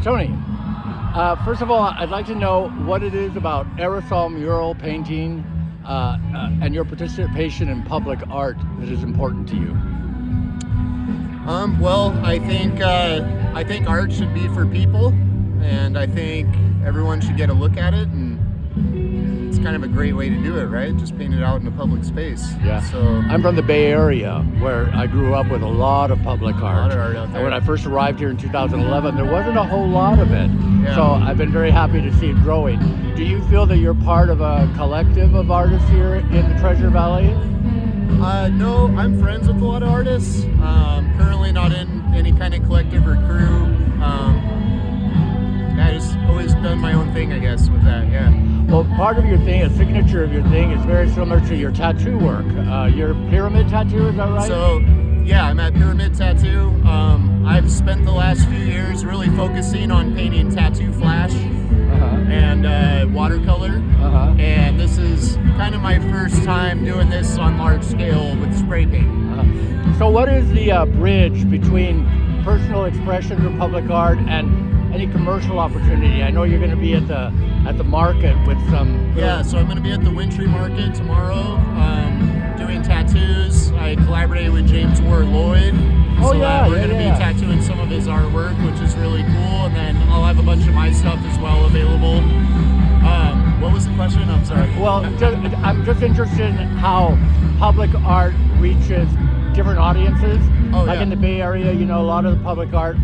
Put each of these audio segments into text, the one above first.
Tony, first of all, I'd like to know what it is about aerosol mural painting and your participation in public art that is important to you. Well, I think art should be for people, and I think everyone should get a look at it, and it's kind of a great way to do it, right? Just paint it out in a public space. Yeah. So I'm from the Bay Area, where I grew up with a lot of public art. A lot of art out there. And when I first arrived here in 2011, there wasn't a whole lot of it. Yeah. So I've been very happy to see it growing. Do you feel that you're part of a collective of artists here in the Treasure Valley? No, I'm friends with a lot of artists. Currently not in any kind of collective or crew. I just always done my own thing, I guess, with that, yeah. Well, part of your thing, a signature of your thing, is very similar to your tattoo work. Your pyramid tattoo, is that right? So, yeah, I'm at Pyramid Tattoo. I've spent the last few years really focusing on painting tattoo flash and watercolor. And this is kind of my first time doing this on large scale with spray paint. So what is the bridge between personal expression or public art and any commercial opportunity? I know you're going to be at the market with some... Yeah, so I'm going to be at the Wintry Market tomorrow doing tattoos. I collaborated with James Ward Lloyd. Oh, so yeah, we're going to be tattooing some of his artwork, which is really cool. And then I'll have a bunch of my stuff as well available. What was the question? I'm sorry. Well, I'm just interested in how public art reaches different audiences. Like in the Bay Area, you know, a lot of the public art,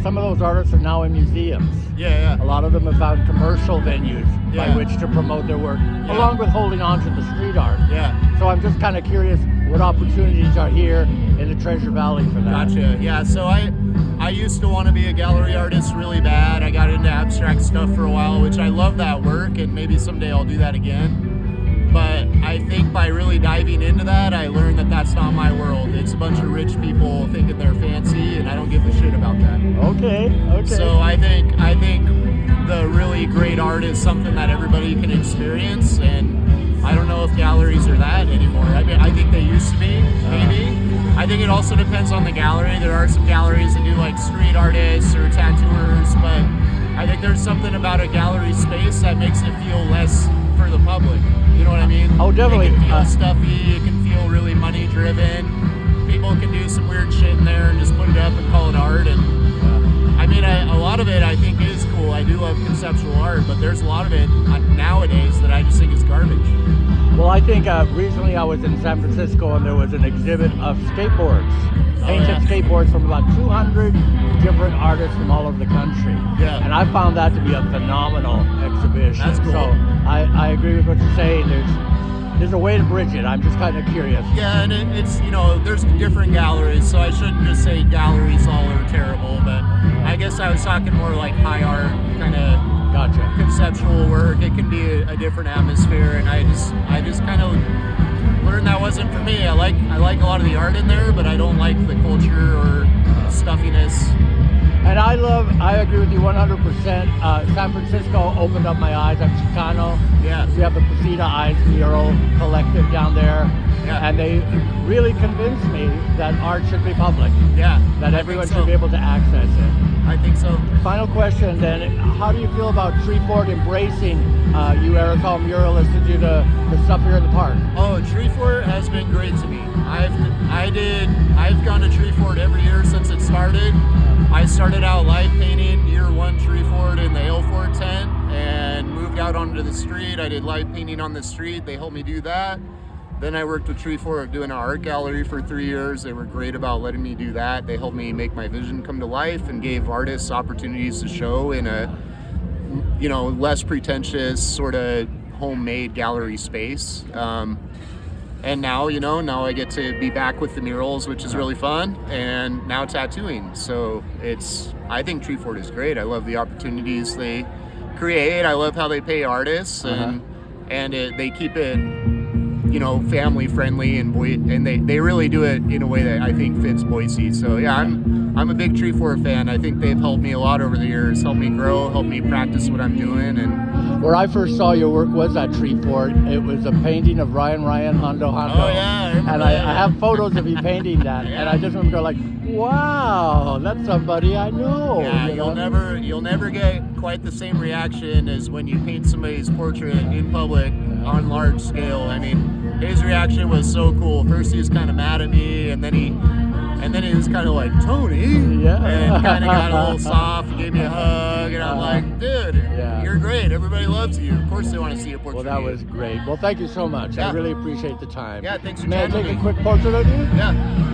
some of those artists are now in museums. Yeah. A lot of them have found commercial venues by which to promote their work, along with holding on to the street art. Yeah. So I'm just kind of curious what opportunities are here in the Treasure Valley for that. Gotcha. Yeah, so I used to want to be a gallery artist really bad. I got into abstract stuff for a while, which I love that work, and maybe someday I'll do that again. But I think by really diving into that, I learned that that's not my world. It's a bunch of rich people thinking they're fancy, and I don't give a shit about that. Okay. So I think the really great art is something that everybody can experience, and I don't know if galleries are that anymore. I mean, I think they used to be, maybe. I think it also depends on the gallery. There are some galleries that do like street artists or tattooers, but I think there's something about a gallery space that makes it feel less for the public. You know what I mean? Oh, definitely. It can feel stuffy. It can feel really money driven. People can do some weird shit in there and just put it up and call it art. And I mean, a lot of it I think is cool. I do love conceptual art, but there's a lot of it nowadays that I just think is garbage. Well, I think recently I was in San Francisco and there was an exhibit of skateboards, painted skateboards from about 200 different artists from all over the country. Yeah. And I found that to be a phenomenal exhibition. That's cool. So I agree with what you're saying. There's a way to bridge it. I'm just kind of curious. Yeah, and it's, you know, there's different galleries, so I shouldn't just say galleries all are terrible, but I guess I was talking more like high art kind of conceptual work. It can be a different atmosphere, and I just kind of learned that wasn't for me. I like a lot of the art in there, but I don't like the culture or stuffiness. And I agree with you 100%. San Francisco opened up my eyes. I'm Chicano. Yeah. We have the Placida Eyes Mural Collective down there. Yeah. And they really convinced me that art should be public. Yeah. That everyone should be able to access it. I think so. Final question then, how do you feel about Treefort embracing you aerosol muralists to do the stuff here in the park? Oh, Treefort has been great to me. I've gone to Treefort every year since it started. I started out live painting year one Treefort in the Alefort tent and moved out onto the street. I did live painting on the street. They helped me do that. Then I worked with Treefort doing an art gallery for 3 years. They were great about letting me do that. They helped me make my vision come to life and gave artists opportunities to show in a, you know, less pretentious sort of homemade gallery space. And now, you know, now I get to be back with the murals, which is really fun, and now tattooing. So I think Treefort is great. I love the opportunities they create. I love how they pay artists, and they keep it, you know, family friendly, and they really do it in a way that I think fits Boise. So yeah, I'm a big Treefort fan. I think they've helped me a lot over the years, helped me grow, helped me practice what I'm doing. And where I first saw your work was at Treefort. It was a painting of Ryan Hondo. Oh yeah, and I have photos of you painting that, and I just remember like, Wow, that's somebody I know. Yeah, you know? you'll never get quite the same reaction as when you paint somebody's portrait in public on large scale. I mean, his reaction was so cool. First he was kind of mad at me, and then he was kind of like, Tony, Yeah. and kind of got a little soft, gave me a hug, and I'm like, dude, you're great. Everybody loves you. Of course they want to see a portrait. Well, that was great. Well, thank you so much. Yeah. I really appreciate the time. Yeah, thanks for May I joining take me. a quick portrait of you? Yeah.